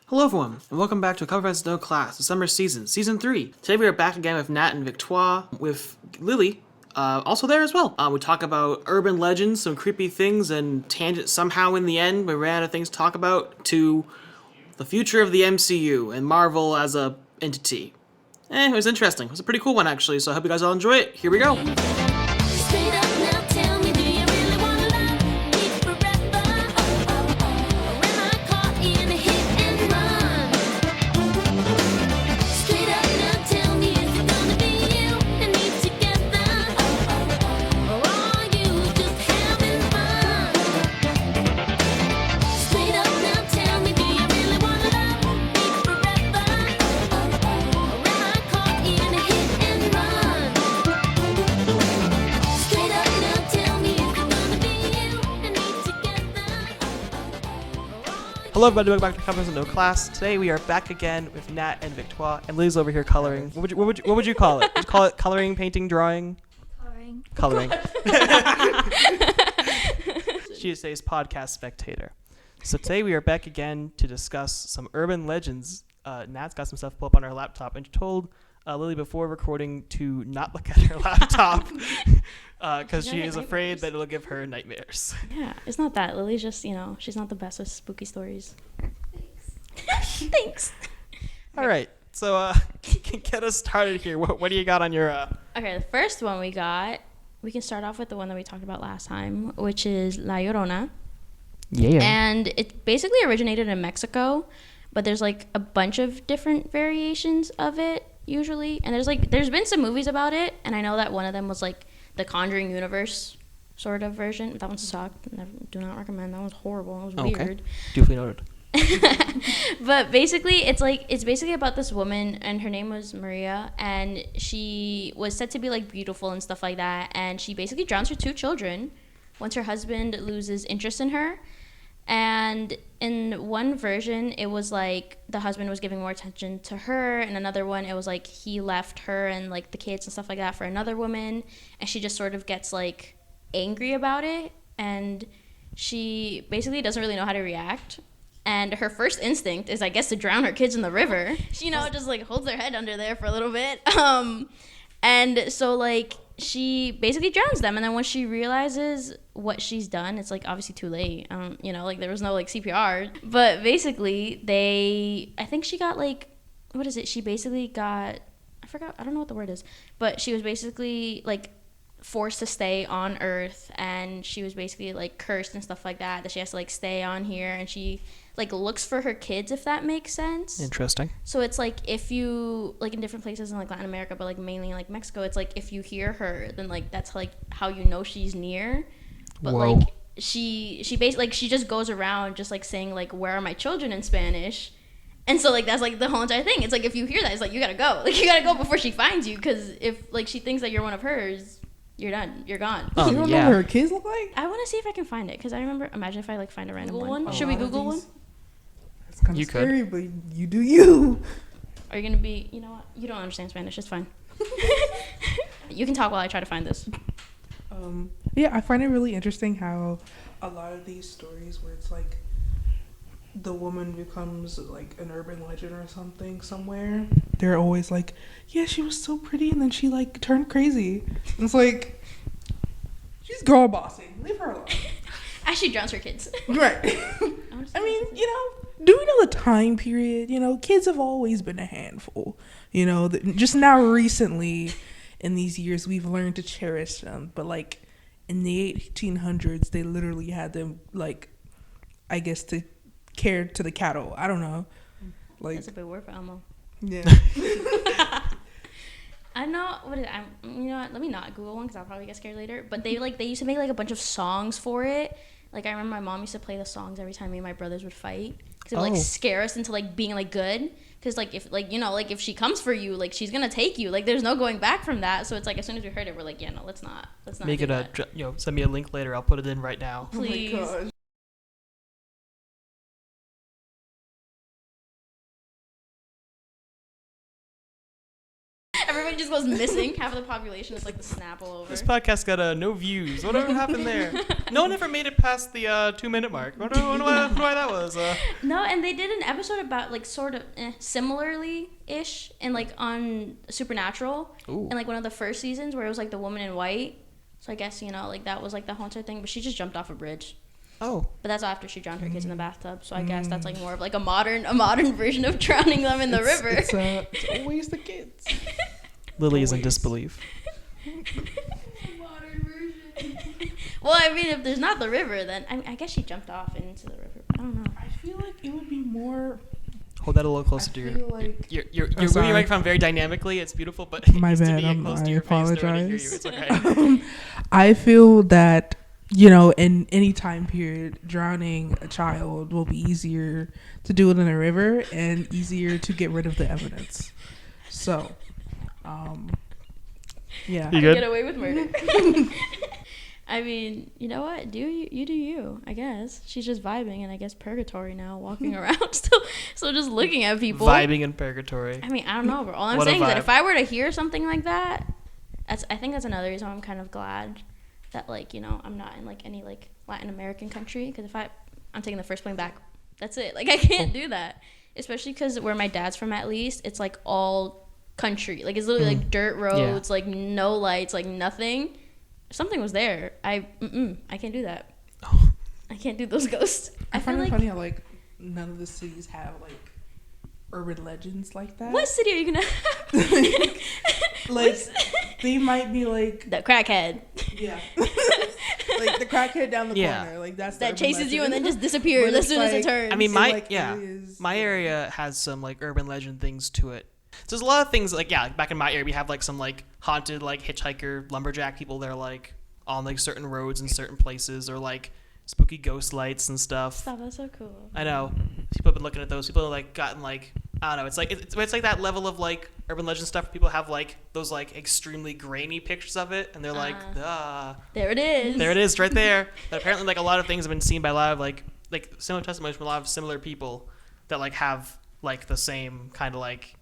Hello everyone, and welcome back to A Cover Has No Class, the summer season, season 3. Today we are back again with Nat and Victoire, with Lily, also there as well. We talk about urban legends, some creepy things, and tangent somehow in the end, we ran out of things to talk about, to the future of the MCU and Marvel as a entity. It was interesting. It was a pretty cool one actually, so I hope you guys all enjoy it. Here we go. Hello everybody, welcome back to Covers and No Class. Today we are back again with Nat and Victoire, and Lily's over here coloring. What would you call it? Would you call it coloring, painting, drawing? Coloring. She is today's podcast spectator. So today we are back again to discuss some urban legends. Nat's got some stuff pulled up on her laptop, and she told Lily before recording to not look at her laptop because she is afraid that it'll give her nightmares. Yeah, it's not that. Lily's just, she's not the best with spooky stories. Thanks. Thanks. All right, so get us started here. What do you got on your... Okay, the first one we can start off with the one that we talked about last time, which is La Llorona. Yeah. And it basically originated in Mexico, but there's like a bunch of different variations of it usually. And there's been some movies about it, and I know that one of them was like the Conjuring universe sort of version. That one sucked. Do not recommend. That was horrible. It was weird. Duly noted. But basically it's basically about this woman, and her name was Maria, and she was said to be like beautiful and stuff like that, and she basically drowns her 2 children once her husband loses interest in her. And in one version, it was like the husband was giving more attention to her. In another one, it was like he left her and like the kids and stuff like that for another woman. And she just sort of gets like angry about it. And she basically doesn't really know how to react. And her first instinct is, I guess, to drown her kids in the river. She, just like holds their head under there for a little bit. And so like she basically drowns them. And then when she realizes what she's done, it's like obviously too late. Like there was no like CPR. But basically I think she got like, what is it? She basically got, I don't know what the word is. But she was basically like forced to stay on Earth, and she was basically like cursed and stuff like that she has to like stay on here, and she like looks for her kids, if that makes sense. Interesting. So it's like if you like in different places in like Latin America, but like mainly like Mexico, it's like if you hear her, then like that's like how you know she's near. But Whoa. like she basically like she just goes around just like saying like, where are my children in Spanish. And so like that's like the whole entire thing. It's like if you hear that, it's like you gotta go, like you gotta go before she finds you, because if like she thinks that you're one of hers, you're done. You're gone. You don't know what her kids look like? I want to see if I can find it, because I remember. Imagine if I like find a random one. Should we Google one? It's kind You of scary, could. but you do you. Are you gonna be? You know what? You don't understand Spanish. It's fine. You can talk while I try to find this. Yeah, I find it really interesting how a lot of these stories where it's like the woman becomes like an urban legend or something somewhere, they're always like, yeah, she was so pretty and then she like turned crazy. And it's like, she's girl bossing, leave her alone. As she drowns her kids. Right. I mean, do we know the time period? Kids have always been a handful. Just now recently in these years we've learned to cherish them, but like in the 1800s they literally had them like, I guess, to care to the cattle. I don't know. Like, that's a big word for Elmo. Yeah. I know what is it? You know what? Let me not Google one, because I'll probably get scared later. But they used to make like a bunch of songs for it. Like I remember my mom used to play the songs every time me and my brothers would fight, because it would like scare us into like being like good. Because like if like like if she comes for you, like she's gonna take you. Like there's no going back from that. So it's like as soon as we heard it, we're like, yeah, no, let's not make it send me a link later. I'll put it in right now. Please. Oh my gosh. Everybody just goes missing. Half of the population is like the Snapple over. This podcast got no views. Whatever happened there? No one ever made it past the 2-minute mark. I wonder why that was. No, and they did an episode about like sort of similarly-ish and like on Supernatural. Ooh. And like one of the first seasons where it was like the woman in white. So I guess, like that was like the haunted thing, but she just jumped off a bridge. Oh. But that's after she drowned her kids in the bathtub. So I guess that's like more of like a modern version of drowning them in the river. It's always the kids. Lily is in disbelief. Modern version. Well, I mean, if there's not the river, then I guess she jumped off into the river. I don't know. I feel like it would be more. Hold that a little closer to your. Like you're moving your microphone very dynamically. It's beautiful, but my bad. I apologize. It's okay. I feel that in any time period, drowning a child will be easier to do it in a river and easier to get rid of the evidence. So, yeah. You good? Get away with murder. I mean, you know what? Do you, I guess. She's just vibing and I guess purgatory now, walking around still just looking at people. Vibing in purgatory. I mean, I don't know, bro. All I'm saying is that if I were to hear something like that, I think that's another reason why I'm kind of glad that, like, I'm not in, like, any, like, Latin American country. Because if I'm taking the first plane back, that's it. Like, I can't do that. Especially because where my dad's from, at least, it's, like, all country. Like, it's literally, like, dirt roads, like, no lights, like, nothing. If something was there, I can't do that. I can't do those ghosts. I find it funny how, like, none of the cities have, like, urban legends like that. What city are you gonna have? Like, they might be, like... The crackhead. Yeah. Like, the crackhead down the corner. Like, that's that chases legend. you and then just disappears as soon as it turns. I mean, my area has some, like, urban legend things to it. So there's a lot of things, like, back in my area, we have, like, some, like, haunted, like, hitchhiker, lumberjack people that are, like, on, like, certain roads in certain places, or, like, spooky ghost lights and stuff. Stop, that's so cool. I know. People have been looking at those. People have, like, gotten, like, I don't know. It's like it's like that level of, like, urban legend stuff where people have, like, those, like, extremely grainy pictures of it, and they're like, there it is. There it is, right there. But apparently, like, a lot of things have been seen by a lot of, like similar testimonies from a lot of similar people that, like, have, like, the same kind of, like,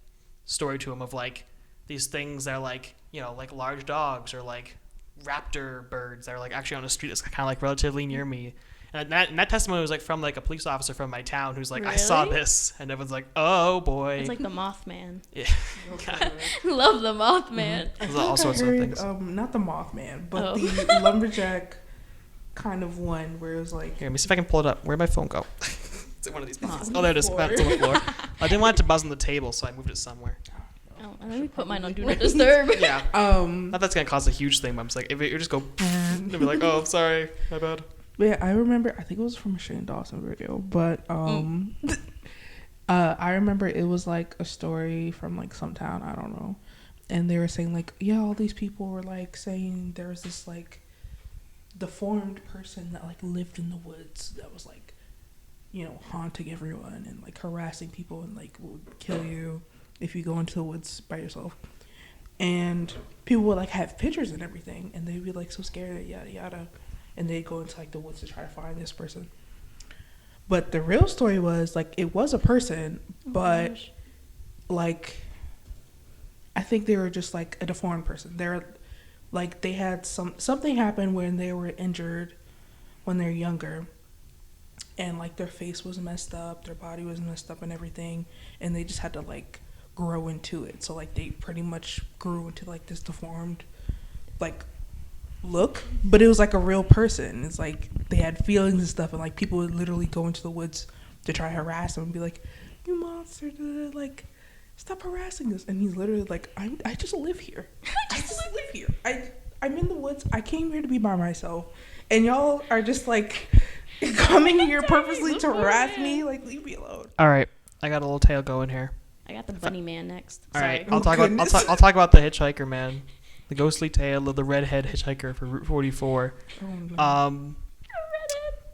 story to them of, like, these things that are, like, like large dogs or, like, raptor birds that are, like, actually on a street that's kind of, like, relatively near me. And that testimony was, like, from, like, a police officer from my town who's like, really? I saw this, and everyone's like, oh boy. It's like the Mothman. Yeah. Love the Mothman. There's all sorts of things. Not the Mothman, but the lumberjack kind of one where it was like... Here, let me see if I can pull it up. Where'd my phone go? It's in one of these boxes. Oh, there it is. It's on the floor. I didn't want it to buzz on the table, so I moved it somewhere. Oh, and let me put mine on Do Not Disturb. Yeah. Not that's going to cause a huge thing, but I'm just like, if it just go... and be like, oh, I'm sorry. My bad. Yeah, I remember, I think it was from a Shane Dawson video, but I remember it was like a story from like some town, I don't know. And they were saying like, yeah, all these people were like saying there was this like deformed person that like lived in the woods that was like, haunting everyone and like harassing people and like would kill you if you go into the woods by yourself. And people would like have pictures and everything, and they'd be like so scared, yada yada. And they'd go into like the woods to try to find this person. But the real story was like it was a person, but like I think they were just like a deformed person. They're like they had something happen when they were injured when they're younger, and like their face was messed up, their body was messed up and everything, and they just had to like grow into it. So like they pretty much grew into like this deformed like look, but it was like a real person. It's like they had feelings and stuff, and like people would literally go into the woods to try to harass them and be like, you monster, like stop harassing us. And he's literally like, I just live here. I just live here. I'm in the woods. I came here to be by myself, and y'all are just like coming here purposely to harass me. Like, leave me alone. All right, I got a little tale going here. I got the bunny man next. All Sorry. right, I'll talk about the hitchhiker man. The ghostly tale of the Redhead Hitchhiker for Route 44. All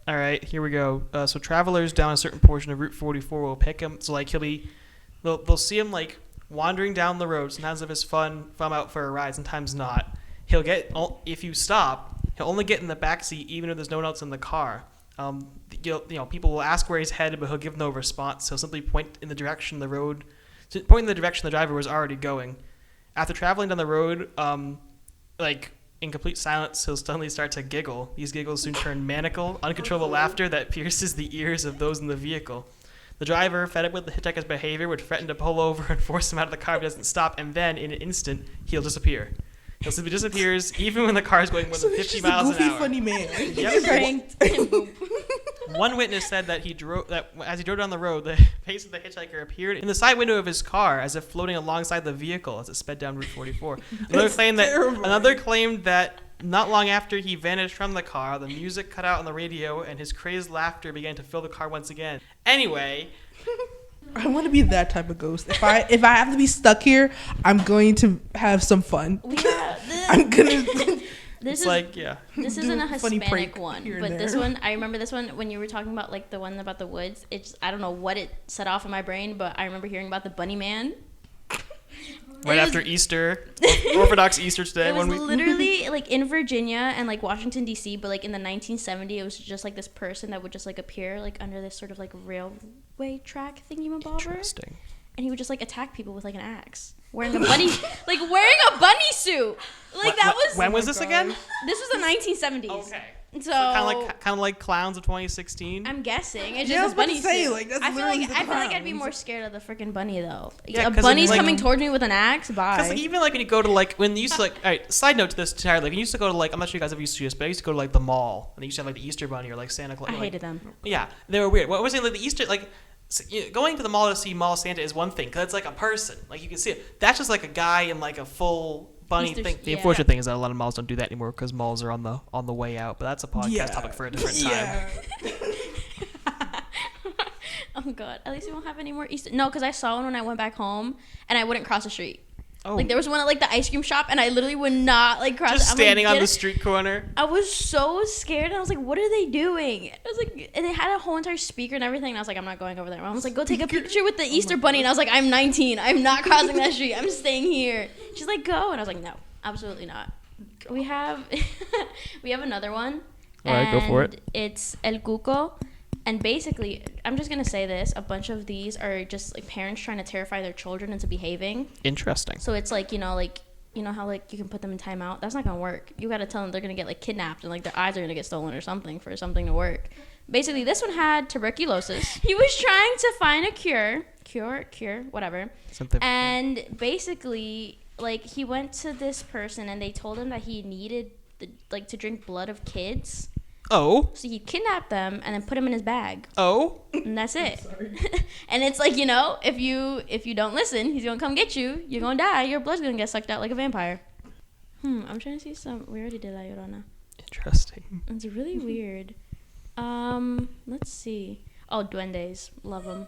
right, here we go. So travelers down a certain portion of Route 44 will pick him. So like they'll see him like wandering down the road. Sometimes if it's fun, if I'm out for a ride. Sometimes not. If you stop, he'll only get in the back seat even if there's no one else in the car. People will ask where he's headed, but he'll give no response. He'll simply point in the direction the driver was already going. After traveling down the road, like in complete silence, he'll suddenly start to giggle. These giggles soon turn maniacal, uncontrollable laughter that pierces the ears of those in the vehicle. The driver, fed up with the hitchhiker's behavior, would threaten to pull over and force him out of the car if he doesn't stop, and then, in an instant, he'll disappear. He'll simply disappears even when the car is going more than 50 miles an hour. Funny man. Yep. One witness said that as he drove down the road, the face of the hitchhiker appeared in the side window of his car as if floating alongside the vehicle as it sped down Route 44. Another claimed that not long after he vanished from the car, the music cut out on the radio and his crazed laughter began to fill the car once again. Anyway, I want to be that type of ghost. If I have to be stuck here, I'm going to have some fun. I'm gonna. This isn't a Hispanic one, but this one, I remember this one when you were talking about like the one about the woods. I don't know what it set off in my brain, but I remember hearing about the bunny man. After Easter, Orthodox Easter today. It was literally like in Virginia and like Washington D.C., but like in the 1970s, it was just like this person that would just like appear like under this sort of like railway track thingy-mabobber. Interesting. And he would just like attack people with like an axe, wearing a bunny suit. Like that was. When was this again? This was the 1970s. Okay. So kind of like Clowns of 2016. I'm guessing it's just a bunny suit. Like, I feel like I'd be more scared of the freaking bunny though. Yeah, a bunny's coming towards me with an axe. Bye. Because like, even like when you go to like when you used to like, all right, side note to this entirely, like when you used to go to like, I'm not sure you guys ever used to do this, but I used to go to like the mall and they used to have like the Easter bunny or like Santa Claus. I hated them. Yeah, they were weird. What was it like the Easter like? Going to the mall to see Mall Santa is one thing because it's like a person, like you can see it. That's just like a guy in like a full bunny thing. The unfortunate thing is that a lot of malls don't do that anymore because malls are on the way out. But that's a podcast topic for a different time. Oh god, at least we won't have any more Easter. No, because I saw one when I went back home and I wouldn't cross the street. Oh. Like there was one at like the ice cream shop and I literally would not like cross. Just standing on the street corner. I was so scared and I was like, what are they doing? I was like, and they had a whole entire speaker and everything and I was like, I'm not going over there. I was like, go take a picture with the Easter bunny and I was like, I'm 19. I'm not crossing that street. I'm staying here. She's like, go. And I was like, no, absolutely not. God. We have another one. All right, go for it. It's El Cuco. And basically, I'm just going to say this. A bunch of these are just like parents trying to terrify their children into behaving. Interesting. So it's like, you know how like you can put them in timeout? That's not going to work. You got to tell them they're going to get like kidnapped and like their eyes are going to get stolen or something for something to work. Basically, this one had tuberculosis. He was trying to find a cure, whatever. And basically, like he went to this person and they told him that he needed to drink blood of kids. Oh. So he kidnapped them and then put them in his bag. Oh. And that's it. And it's like, if you don't listen, he's going to come get you. You're going to die. Your blood's going to get sucked out like a vampire. I'm trying to see some. We already did La Llorona. Interesting. It's really weird. Let's see. Oh, duendes. Love them.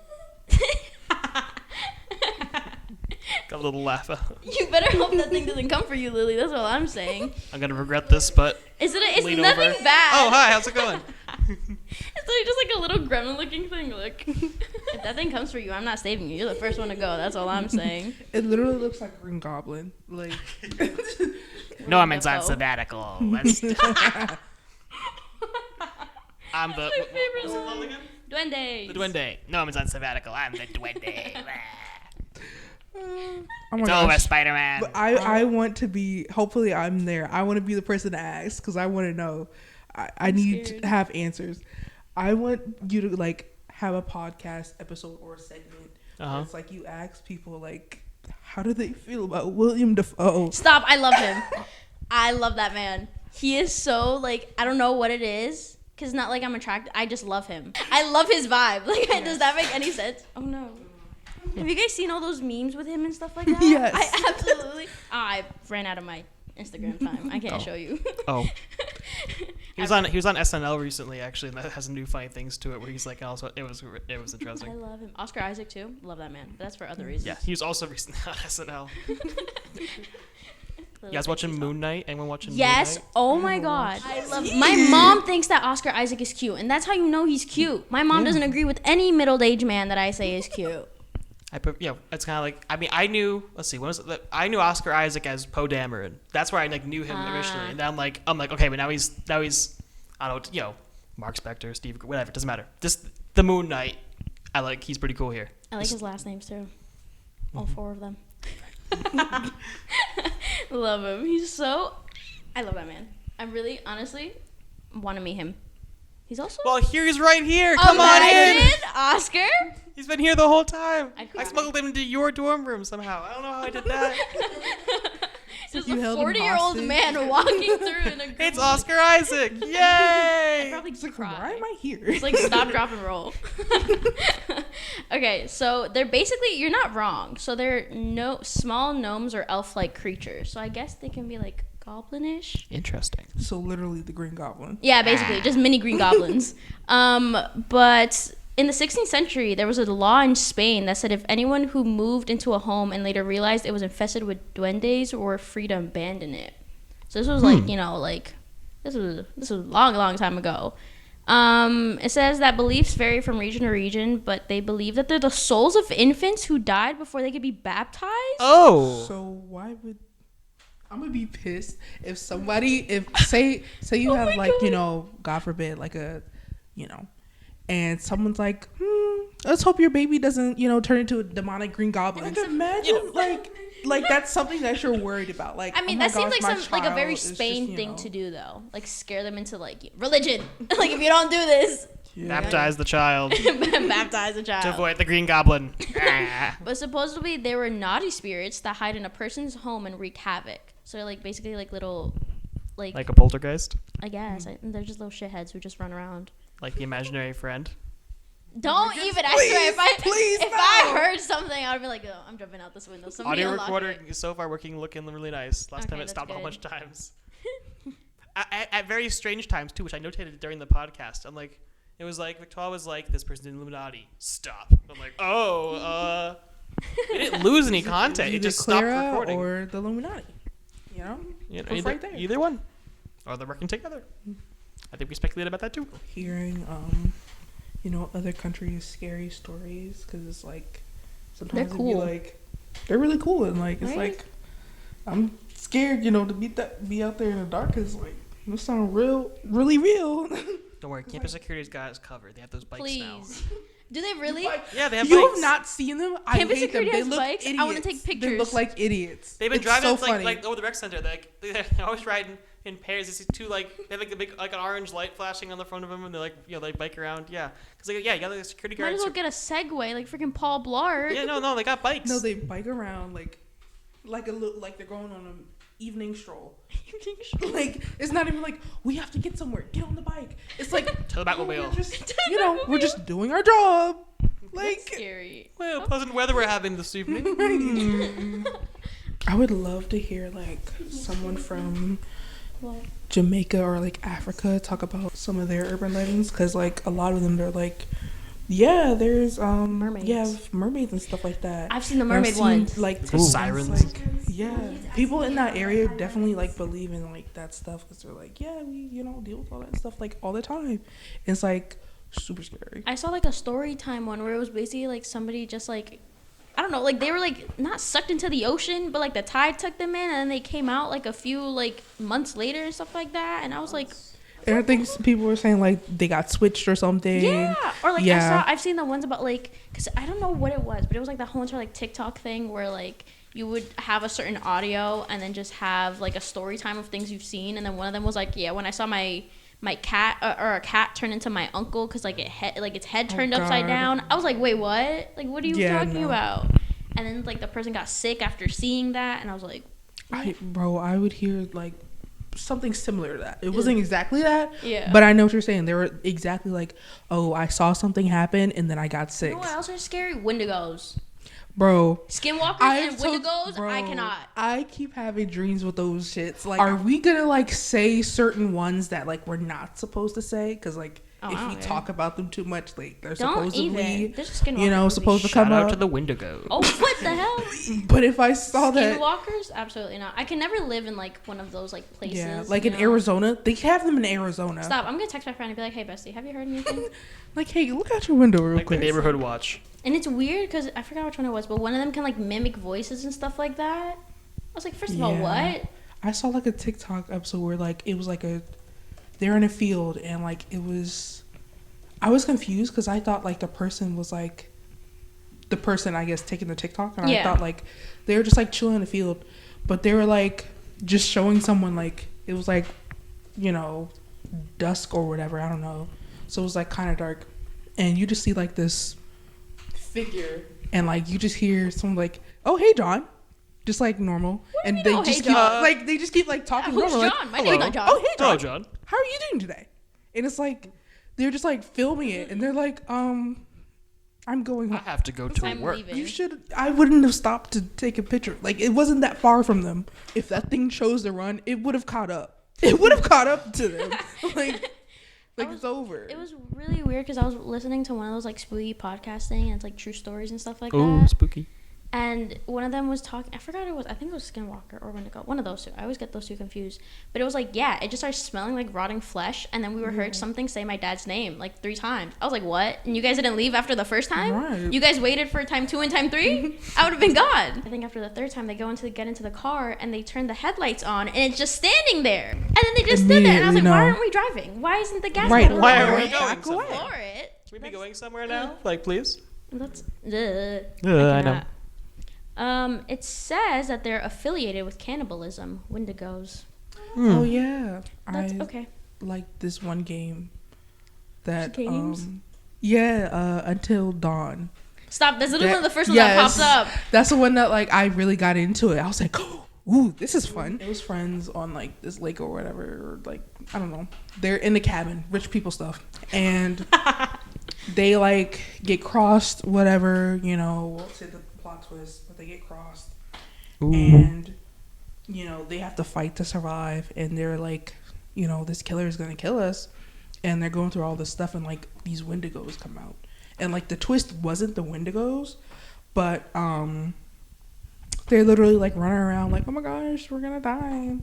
Got a little laugh out. You better hope that thing doesn't come for you, Lily. That's all I'm saying. I'm going to regret this, but it's nothing over. bad. Oh, hi. How's it going? It's like just like a little gremlin-looking thing. Look. If that thing comes for you, I'm not saving you. You're the first one to go. That's all I'm saying. It literally looks like Green Goblin. Like. No, I'm on sabbatical. I'm the... What was it called again? Duende. The Duende. No, I'm on sabbatical. I'm the Duende. Oh it's over, Spider-Man. But I want to be, hopefully I'm there. I want to be the person to ask because I want to know. I need to have answers. I want you to like have a podcast episode or a segment. It's like you ask people like, how do they feel about Willem Dafoe? Stop. I love him. I love that man. He is so like, I don't know what it is. Because it's not like I'm attracted. I just love him. I love his vibe. Like, does that make any sense? Oh, no. Have you guys seen all those memes with him and stuff like that? Yes. I absolutely. I ran out of my Instagram time. I can't show you. Oh. He was on SNL recently, actually, and that has some new funny things to it where he's like, also, it was interesting. I love him. Oscar Isaac, too. Love that man. But that's for other reasons. Yeah, he was also recently on SNL. You guys watching Moon Knight? Anyone watching Moon Knight? Yes. Oh my god. I love it. My mom thinks that Oscar Isaac is cute, and that's how you know he's cute. My mom doesn't agree with any middle-aged man that I say is cute. It's kind of like, I mean, I knew, let's see, when was it? I knew Oscar Isaac as Poe Dameron. That's where I like knew him originally. And then I'm like, okay, but now he's, I don't know, Mark Spector, Steve, whatever, doesn't matter. Just the Moon Knight, he's pretty cool here. I like his last names too. All four of them. Love him. He's so... I love that man. I really, honestly, want to meet him. He's also... Well, he's right here. Come on in. Oscar. He's been here the whole time. I I smuggled him into your dorm room somehow. I don't know how I did that. Just You a held him 40-year-old hostage. man walking through in a group. It's Oscar Isaac. I'd Yay! probably It's like, cry. why am I here? It's like stop, drop, and roll. Okay, so they're basically, you're not wrong. So they're small gnomes or elf-like creatures. So I guess they can be like goblinish. Interesting. So literally the Green Goblin. Yeah, basically, just mini green goblins. But in the 16th century, there was a law in Spain that said if anyone who moved into a home and later realized it was infested with duendes were free to abandon it. So this was like, this was a long, long time ago. It says that beliefs vary from region to region, but they believe that they're the souls of infants who died before they could be baptized. Oh. So why would I'm gonna be pissed if somebody say you have like God. God forbid like and someone's like let's hope your baby doesn't turn into a demonic green goblin. Like imagine like that's something that you're worried about. Like I mean, oh my that seems gosh, like my a very child is Spain just, thing to do, though. Like scare them into like religion. Like if you don't do this, Baptize the child baptize a to child. avoid the green goblin. But supposedly they were naughty spirits that hide in a person's home and wreak havoc. So they're like basically like little, Like a poltergeist? I guess they're just little shitheads who just run around. Like the imaginary friend? Don't even. I swear, if I heard something, I'd be like, oh, I'm jumping out this window. Somebody Audio unlock recorder it. is so far looking really nice. Last time Okay, it stopped a whole that's bunch of times. At very strange times too, which I notated during the podcast. I'm like, it was like Victoire was like, "This person's in Illuminati. Stop." I'm like, "Oh, it didn't lose any content. It just stopped Clara recording." or the Illuminati. Both right there. Either one, or they're working together. I think we speculated about that too. Hearing other countries' scary stories because it's like sometimes They're it'd be cool. like they're really cool and like it's Right? like I'm scared to be out there in the dark because like it sound really real. Don't worry, campus security's got us covered. They have those bikes now. Please. Do they really? Yeah, they have You bikes. have not seen them? I Campus hate them. security They has look bikes? I idiots. wanna take They pictures. look like idiots. They've been It's driving so like funny. over the rec center. They're always riding in pairs. They see two they have like a big an orange light flashing on the front of them, and they're they bike around. Yeah, because you got the security Might guards. as well get a Segway like freaking Paul Blart. Yeah, no, they got bikes. No, they bike around like they're going on an evening stroll. Like it's not even like we have to get somewhere. Get on the bike. It's like To the Batmobile. we're just we're just doing our job. Like That's scary. Well, pleasant weather we're having this evening. I would love to hear like someone from What? Jamaica or like Africa talk about some of their urban legends because like a lot of them they're like there's Mermaids. mermaids and stuff like that. I've seen the And mermaid ones. like Ooh. TikToks, Sirens. like, people in that area definitely like believe in like that stuff because they're like we deal with all that stuff like all the time. It's like super scary. I saw like a story time one where it was basically like somebody just like, I don't know, like they were like not sucked into the ocean, but like the tide took them in and then they came out like a few like months later and stuff like that. And I was like, And I think some people were saying like they got switched or something. yeah. Or like Yeah. I've seen the ones about like, cause I don't know what it was, but it was like the whole entire like TikTok thing where like you would have a certain audio and then just have like a story time of things you've seen. And then one of them was like, when I saw my cat or a cat turn into my uncle because like its head turned upside God. down. I was like, wait, what? Like, what are you talking no. about? And then like the person got sick after seeing that, and I was like, I would hear like something similar to that. It wasn't exactly that, Yeah. but I know what you're saying. They were exactly like, oh, I saw something happen and then I got sick. you know what else are scary? Wendigos, Bro, skinwalkers, and Wendigos. bro, I cannot. I keep having dreams with those shits. Like, are we gonna like say certain ones that like we're not supposed to say? Because like Oh, I if don't we care. talk about them too much, like they're Don't supposedly, even. There's a skinwalker movie. supposed to Shout come out up. to the Wendigos. Oh, what the hell? But if I saw that, Skinwalkers? Absolutely not. I can never live in like one of those like places. yeah, like you in know? Arizona, they have them in Arizona. Stop! I'm gonna text my friend and be like, "Hey, bestie, have you heard anything?" Like, hey, look out your window real Like the quick. neighborhood watch. And it's weird because I forgot which one it was, but one of them can like mimic voices and stuff like that. I was like, first of all, Yeah. what? I saw like a TikTok episode where like it was like they're in a field and like I was confused because I thought like the the person, I guess, taking the TikTok, and Yeah. I thought like they were just like chilling in the field, but they were like just showing someone like it was like, you know, dusk or whatever, I don't know. So it was like kind of dark, and you just see like this figure, and like you just hear someone like, "Oh, hey, John," just like normal, and mean, they "Oh, just hey, keep John?" like they just keep like talking Who's normal. John? Like, My name's not John. "Oh, hey, John. Hello, John. How are you doing today?" And it's like they're just like filming it, and they're like, I'm going I home. have to go to I'm work. leaving. You should. I wouldn't have stopped to take a picture. Like it wasn't that far from them. If that thing chose to run, it would have caught up. It would have caught up to them. Like it's over. It was really weird because I was listening to one of those like spooky podcasting and it's like true stories and stuff like Ooh, that. spooky. And one of them was talking. I forgot what it was. I think it was Skinwalker or Wendigo. One of those two. I always get those two confused. But it was like, yeah, it just started smelling like rotting flesh. And then we heard something say my dad's name like 3 times. I was like, what? And you guys didn't leave after the first time? Right. You guys waited for time 2 and time 3? I would have been gone. I think after the 3rd time, they get into the car and they turn the headlights on and it's just standing there. And then they just stood there. And I was like, Immediately, why no. aren't we driving? Why isn't the gas Right. pedal Why on? are we Right. going Back away. somewhere? Ignore it. Can we be going somewhere now? Like, please? That's I know. It says that they're affiliated with cannibalism, Wendigos. Oh yeah. That's I okay. like this one game that Games? Until Dawn. Stop. That's literally That- one of the first ones yes. that pops up. That's the one that like I really got into it. I was like, ooh, this is fun. It was friends on like this lake or whatever, or like I don't know. They're in the cabin, rich people stuff, and they like get crossed, whatever, you know. We'll say the plot twist, but they get crossed, and you know they have to fight to survive, and they're like, you know, this killer is gonna kill us, and they're going through all this stuff, and like these Wendigos come out, and like the twist wasn't the Wendigos, but they're literally like running around like, oh my gosh, we're gonna die,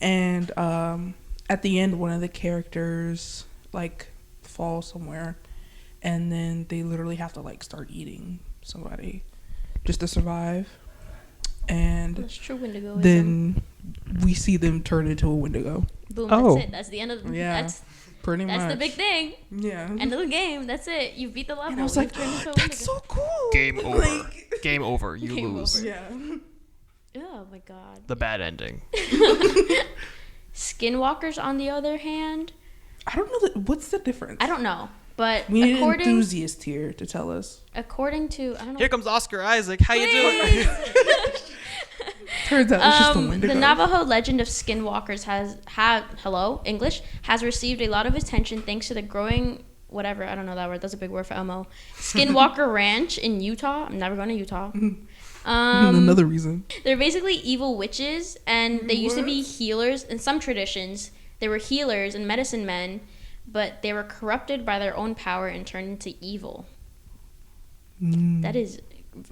and at the end one of the characters like falls somewhere, and then they literally have to like start eating somebody just to survive, and That's true Wendigoism. then we see them turn into a Wendigo. Boom, Oh. that's it. That's the end of the Yeah, pretty much. That's the big thing. Yeah. End of the game. That's it. You beat the level. And I was You've like, turned into a that's Wendigo. so cool. Game over. Like, Game over. You Game lose. over. yeah. Oh my god. The bad ending. Skinwalkers, on the other hand, I don't know what's the difference. I don't know, but We need an according enthusiast here to tell us. to I don't know. Here comes Oscar Isaac. How you doing? Turns out it's just a The Wendigo. Navajo legend of skinwalkers has received a lot of attention thanks to the growing whatever, I don't know that word, that's a big word for Elmo. Skinwalker Ranch in Utah. I'm never going to Utah. Another reason. They're basically evil witches, and they used to be healers. In some traditions, they were healers and medicine men, but they were corrupted by their own power and turned into evil. That is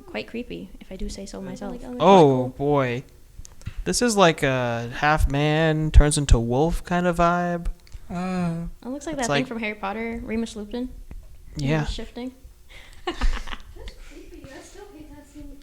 quite creepy, if I do say so myself. Oh boy, this is like a half man turns into wolf kind of vibe. It looks like It's that like- thing from Harry Potter, Remus Lupin. Yeah. Shifting.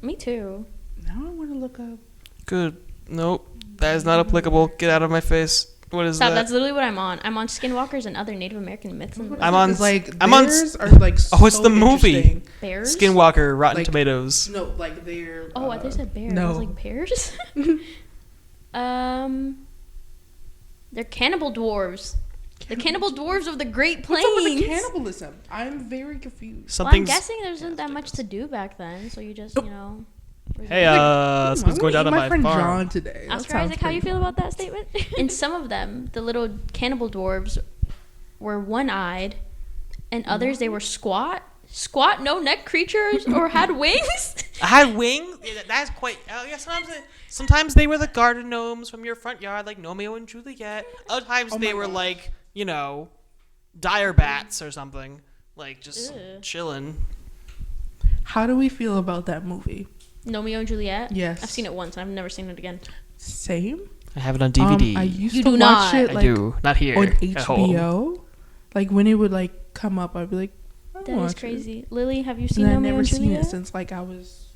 Me too. Now I want to look up. Good. Nope. That is not applicable. Get out of my face. What is Stop, that? that's literally what I'm on. I'm on Skinwalkers and other Native American myths and I'm on- It's like I'm on- theirs are like Oh, it's so the movie. interesting. bears. Skinwalker, Rotten Like- Tomatoes. No, like they're. Oh, I thought you said bears. I no. was like bears. They're cannibal dwarves. The cannibal dwarves of the Great Plains. What's up with the cannibalism? I'm very confused. Well, I'm Something's. guessing there wasn't that much to do back then, so you just, you know. Hey, I'm something's going gonna down eat on my my friend farm. John today. That Oscar sounds Isaac, how you pretty feel fun. about that statement? In some of them, the little cannibal dwarves were one-eyed, and others they were squat, no neck creatures, or had wings. I had wings. Yeah, that's quite. Yeah, sometimes they were the garden gnomes from your front yard, like Gnomeo and Juliet. Other times Oh they my were gosh. like, you know, dire bats or something, like just Ew. chilling. How do we feel about that movie? Gnomeo and Juliet. Yes. I've seen it once, and I've never seen it again. Same. I have it on DVD. I used You to do watch not. it I like do not here on at home. HBO. Like when it would like come up, I'd be like, I'll That is watch it. crazy. Lily, have you seen And I've Gnomeo never and seen Juliet? it since like I was.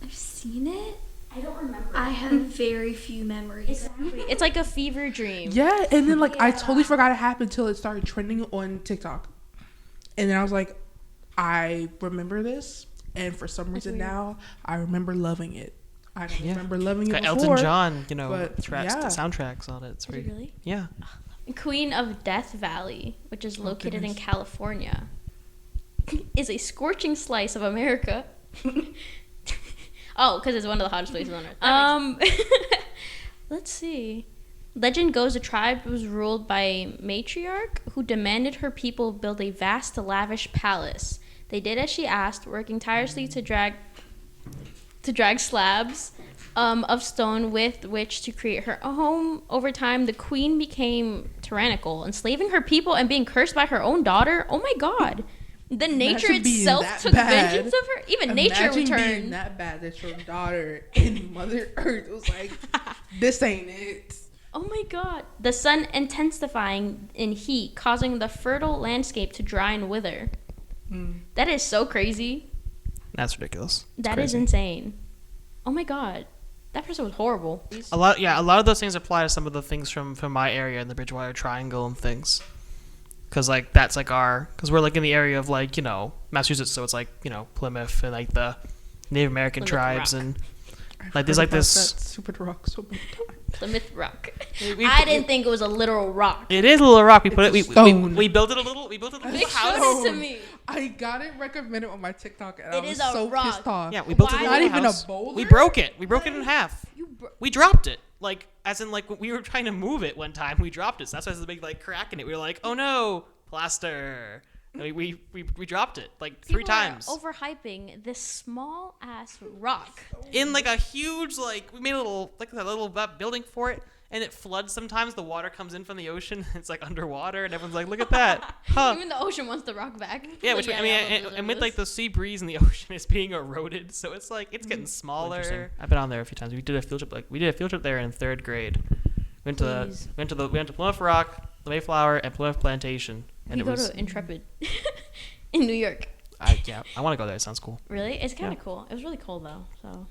I've seen it. I don't remember. I have very few memories. Exactly. It's like a fever dream. Yeah, and then like I totally forgot it happened until it started trending on TikTok, and then I was like, I remember this, And for some reason weird. now, I remember loving it. I don't Yeah. remember loving it Got before. Elton John, but soundtracks on it. It's Is it very, really? yeah. Queen of Death Valley, which is located in goodness. California, is a scorching slice of America. Oh, because it's one of the hottest places on earth. Let's see. Legend goes the tribe was ruled by a matriarch who demanded her people build a vast, lavish palace. They did as she asked, working tirelessly to drag slabs of stone with which to create her home. Over time, the queen became tyrannical, enslaving her people and being cursed by her own daughter. Oh my god. The nature Imagine being itself that took bad. vengeance of her. Even nature Imagine being returned. that bad that your daughter in Mother Earth was like, this ain't it. Oh my god. The sun intensifying in heat, causing the fertile landscape to dry and wither. That is so crazy. That's ridiculous. That is insane. Oh my god. That person was horrible. A lot of those things apply to some of the things from my area in the Bridgewater Triangle and things. Because, like, that's, like, because we're, like, in the area of, like, you know, Massachusetts, so it's, like, you know, Plymouth and, like, the Native American Plymouth tribes Rock. and, I've like, there's, heard like, about this... that stupid rock so many times. Plymouth Rock. We- I didn't think it was a literal rock. It is a little rock. We put It's it. a stone. We built it a little. We built it a little They house. showed it to me. I got it recommended on my TikTok, and It I was is a so rock. pissed off. Yeah, we built it a Why? little Not even house. a boulder? We broke it. We broke it in half. We dropped it. Like, as in, like, we were trying to move it one time. We dropped it. So that's why there's a big, like, crack in it. We were like, oh no, plaster. And we dropped it like three People are times overhyping this small ass rock. in like a huge, like, we made a little, like, a little building for it, and it floods sometimes. The water comes in from the ocean. It's like underwater, and everyone's like, look at that, huh? Even the ocean wants the rock back. Yeah, Like, which I mean, and with like the sea breeze and the ocean is being eroded, so it's like it's getting smaller. I've been on there a few times. We did a field trip there in 3rd grade. Went to Plymouth Rock, the Mayflower, and Plymouth Plantation, and you go to Intrepid in New York. I want to go there. It sounds cool. Really? It's kind of cool. It was really cold though, so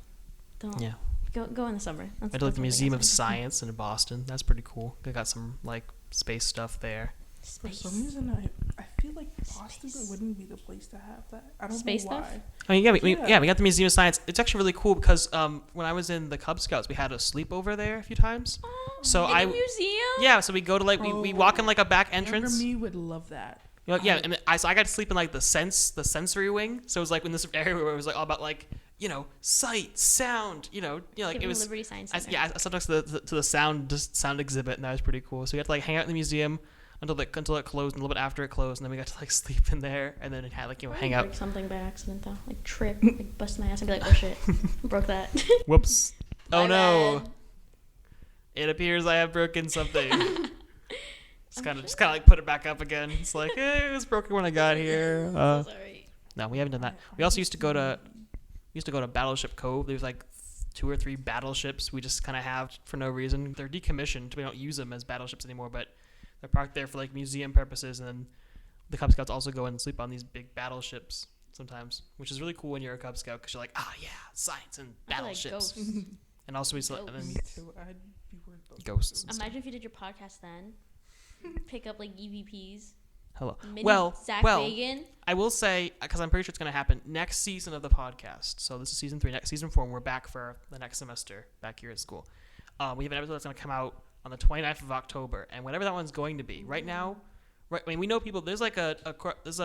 don't. Yeah. Go in the summer. Went to like the Museum of Science in Boston. That's pretty cool. They got some like space stuff there. For some reason, I feel like Boston wouldn't be the place to have that. I don't Space know why. stuff? I mean, we got the Museum of Science. It's actually really cool because when I was in the Cub Scouts, we had a sleepover there a few times. So in the museum. Yeah, so we go to like we walk in like a back entrance. Me would love that. You know, yeah, and I got to sleep in like the sensory wing. So it was like in this area where it was like all about like, you know, sight, sound, like it was Liberty Science Center. I slept next to the sound exhibit, and that was pretty cool. So we got to like hang out in the museum until it closed, and a little bit after it closed, and then we got to like sleep in there, and then it had like hang out. Break something by accident though, like trip, like bust my ass and be like, oh shit, broke that. Whoops! Oh My no! bad. It appears I have broken something. just kind of like put it back up again. It's like it was broken when I got here. Sorry. No, we haven't done that. We also used to go to Battleship Cove. There's like 2 or 3 battleships we just kind of have for no reason. They're decommissioned. We don't use them as battleships anymore, but they're parked there for like museum purposes. And then the Cub Scouts also go and sleep on these big battleships sometimes, which is really cool when you're a Cub Scout because you're like, yeah, science and battleships. Like and also we slept. And then Too, I'd be worried about ghosts. And imagine if you did your podcast then. Pick up like EVPs. Hello. Mini Zach Well, Bagans. I will say, because I'm pretty sure it's going to happen next season of the podcast. So this is season 3. Next season 4, and we're back for the next semester back here at school. We have an episode that's going to come out on the 29th of October, and whatever that one's going to be. Right now, I mean, we know people. There's like there's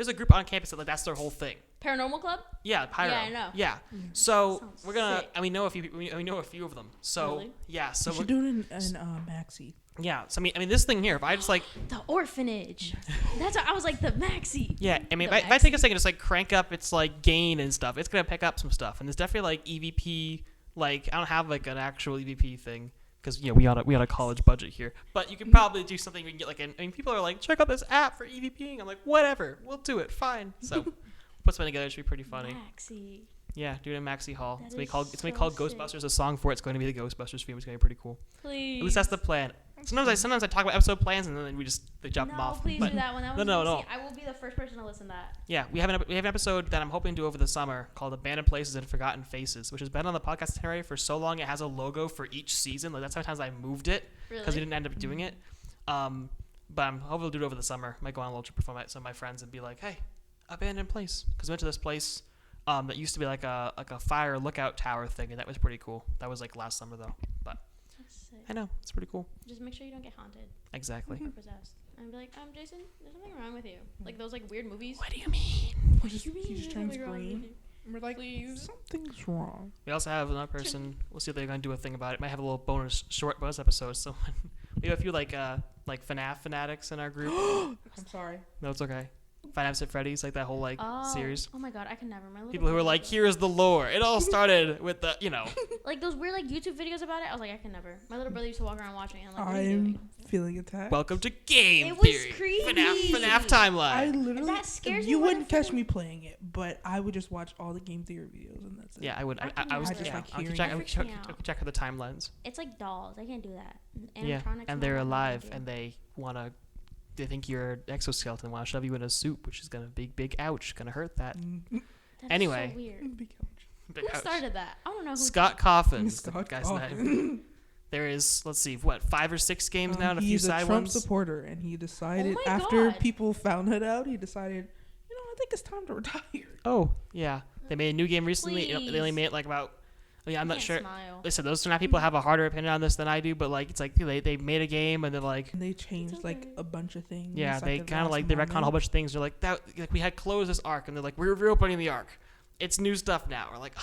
a group on campus that like that's their whole thing. Paranormal Club. Yeah, Pyro. Yeah, I know. Yeah. So Sounds we're gonna, sick. and we know a few people. We know a few of them. So Really? yeah. So You should do it in Maxi. yeah. So I mean, this thing here. If I just like. The orphanage. That's what I was like, the maxi. Yeah, I mean, The if I take a second, just like crank up its like gain and stuff, it's gonna pick up some stuff. And there's definitely like EVP. Like I don't have like an actual EVP thing because we on a college budget here. But you can probably do something. We can get like I mean, people are like, check out this app for EVPing. I'm like, whatever, we'll do it, fine. So put something together. It should be pretty funny. Maxi. Yeah, do it in Maxi Hall. That It's gonna be is called so sick. Ghostbusters. A song for it's going to be the Ghostbusters theme. It's gonna be pretty cool. Please. At least that's the plan. Sometimes I talk about episode plans and then they drop them off. Please But do that one. That no. was I will be the first person to listen to that. yeah, we have an episode that I'm hoping to do over the summer called Abandoned Places and Forgotten Faces, which has been on the podcast itinerary for so long. It has a logo for each season. Like that's how many times I moved it because we didn't end up doing it. But I'm hoping to do it over the summer. Might go on a little trip with some of my friends and be like, hey, abandoned place, because we went to this place that used to be like a fire lookout tower thing, and that was pretty cool. That was like last summer though, but That's sick. I know it's pretty cool. Just make sure you don't get haunted Exactly. or possessed. And be like, Jason, there's something wrong with you. Like those like weird movies. What do you mean? What do you mean? He just There's turns something wrong with green. you? And we're like, something's wrong. We also have another person. We'll see if they're gonna do a thing about it. Might have a little short bonus episode. So we have a few like FNAF fanatics in our group. I'm sorry. No, it's okay. Five Nights at Freddy's, like that whole like series. Oh my god, I can never. My little People who are brother like, does here's the lore. It all started with the, like those weird like YouTube videos about it. I was like, I can never. My little brother used to walk around watching it. I'm like, what are you doing? I'm feeling attacked. welcome to Game It was Theory. creepy. FNAF I timeline. literally, That scares you me when wouldn't I catch feel- me playing it, but I would just watch all the game theory videos and that's it. Yeah, I would. I I was can just never. like I I could check. It I freaks could me out. check the timelines. It's like dolls. I can't do that. Yeah, Animatronics and they're all that, alive, I can't and do. they think you're an exoskeleton. Want to shove you in a soup, which is gonna big ouch, gonna hurt that. That's anyway. so weird. Big ouch. Big Who ouch. started that? I don't know who. Scott Coffin. is the Scott guy's Coffin. name. There is, let's see, what, 5 or 6 games now, and a few He's a side Trump ones. supporter, and he decided my after God. people found it out, he decided, I think it's time to retire. Oh, yeah. They made a new game recently. They only Please. made it like about. I'm not Can't sure. smile. Listen, those FNAF people have a harder opinion on this than I do, but like it's like they made a game and they're like, And they changed like okay. a bunch of things. yeah, like, they at the kind of last like they retcon a whole moment. bunch of things. They're like that, like we had closed this arc, and they're like we're reopening the arc. It's new stuff now. We're like,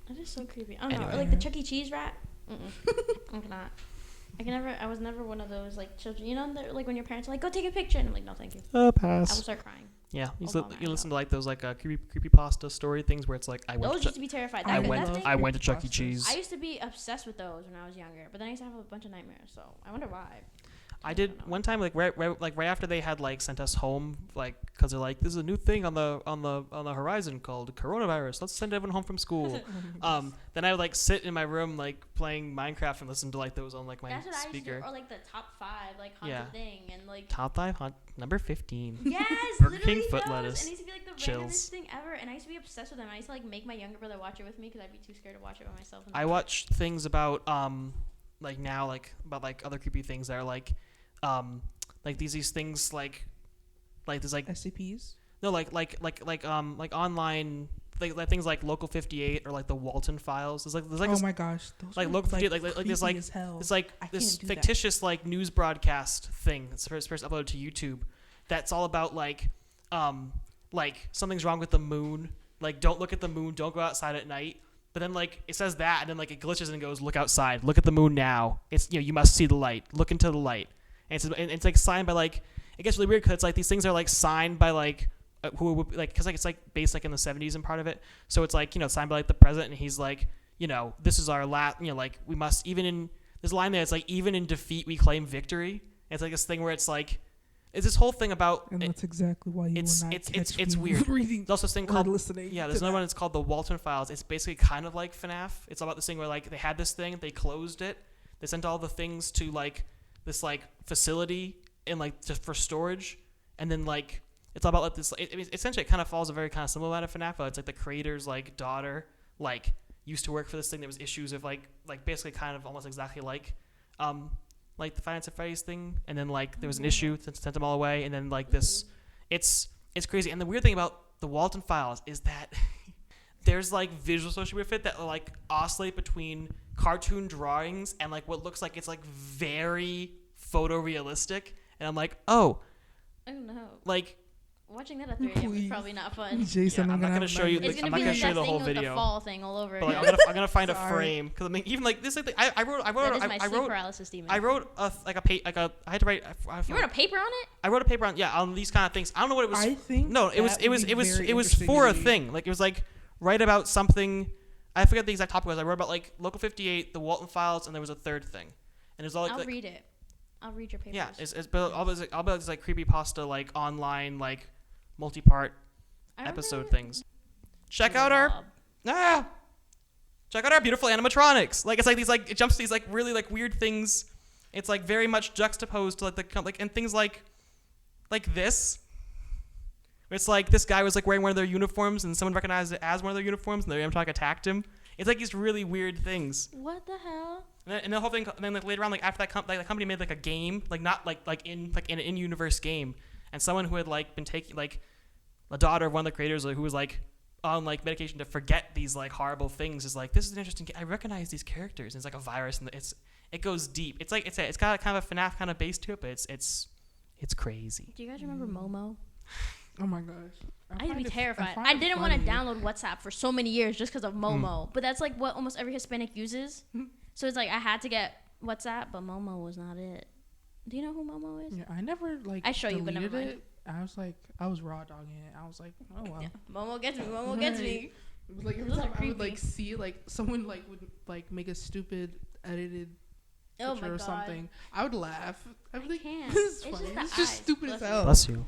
That is so creepy. I don't know. Anyway. Or like the Chuck E. Cheese rat. I cannot. I was never one of those like children. You know, like when your parents are like, "Go take a picture," and I'm like, "No, thank you." pass. I will start crying. Yeah, you, I'll you vomit listen out. to like those like creepypasta story things where it's like I went Those to used to be terrified. I That went thing- I went to Chuck E. Creepypastas. Cheese. I used to be obsessed with those when I was younger, but then I used to have a bunch of nightmares. So I wonder why. I did know. one time like right after they had like sent us home like because they're like this is a new thing on the horizon called coronavirus. Let's send everyone home from school. Then I would like sit in my room like playing Minecraft and listen to like those on like my That's what I used to speaker. do. Or like the top 5 like haunted Yeah. thing and like. Top 5 number 15. Yes, Burger King literally foot those. lettuce. And it used to be like the Chills. randomest thing ever. And I used to be obsessed with them. I used to like make my younger brother watch it with me because I'd be too scared to watch it by myself. I watch things about like now like about like other creepy things that are like these things like there's like SCPs. no like online like things like Local 58 or like the Walten Files. There's like Oh this, my gosh, those like are, Local 58 like there's creepy like as hell. it's like I this can't do that. fictitious like news broadcast thing that's first uploaded to YouTube that's all about like something's wrong with the moon, like don't look at the moon, don't go outside at night. But then like it says that and then like it glitches and goes look outside, look at the moon now, it's you must see the light, look into the light. And it's like signed by like it gets really weird because it's like these things are like signed by like who like because like it's like based like in the 70s and part of it, so it's like signed by like the president and he's like this is our last like we must even in this line there it's like even in defeat we claim victory. And it's like this thing where it's like it's this whole thing about And that's exactly why you it's will not it's catch it's me weird. reading There's also this thing or called listening. yeah, to there's another that. one. It's called the Walten Files. It's basically kind of like FNAF. It's all about this thing where like they had this thing, they closed it, they sent all the things to like this like facility and like just for storage, and then like it's all about like this. Essentially, it kind of follows a very kind of similar line of FNAF. It's like the creator's like daughter like used to work for this thing. There was issues of like basically kind of almost exactly like the Finance of Freddy's thing, and then like there was an issue, sent them all away, and then like this. It's crazy. And the weird thing about the Walten Files is that there's like visuals associated with it that like oscillate between cartoon drawings and like what looks like it's like very photorealistic. And I'm like, oh, I don't know. like Watching that at 3 a.m. is Please. probably not fun. Jason, Yeah, I'm not gonna gonna show you. It's I'm gonna not be gonna like show you that the whole thing with the video. fall thing all over But like, again. I'm gonna find a Sorry. frame because I mean even like this like I wrote That is my I sleep wrote paralysis demon. I wrote I had to write You wrote a paper on it? I wrote a paper on these kind of things. I don't know what it was. I think No, it was that it would was be it was very it was interesting for to a read. thing. Like it was like write about something. I forget the exact topic was. I wrote about like Local 58, the Walten Files, and there was a third thing. And there's all like I'll read it. I'll read your papers. yeah, it's all about this like creepypasta like online like multi-part I remember episode things. Check Little out Bob. check out our beautiful animatronics. Like it's like these like it jumps to these like really like weird things. It's like very much juxtaposed to like the like and things like this. It's like this guy was like wearing one of their uniforms and someone recognized it as one of their uniforms and the animatronic attacked him. It's like these really weird things. What the hell? And the whole thing, and then like later on, like after that, the company made like a game, like not like in an in-universe game, and someone who had like been taking like the daughter of one of the creators, like, who was like on like medication to forget these like horrible things is like, this is an interesting. I recognize these characters. And it's like a virus, and it goes deep. It's like it's got kind of a FNAF kind of base to it, but it's crazy. Do you guys remember Momo? Oh my gosh. I used to be terrified. I didn't want to download WhatsApp for so many years just because of Momo. But that's like what almost every Hispanic uses. So it's like I had to get WhatsApp, but Momo was not it. Do you know who Momo is? Yeah, I never like. I show you, but never mind. It. I was raw dogging it. I was like, oh wow. Yeah. Momo gets me. Momo gets me. It was like every time I would like see like someone like would like make a stupid edited picture or something, I would laugh. I would like, this is funny. It's just stupid as hell. Bless you.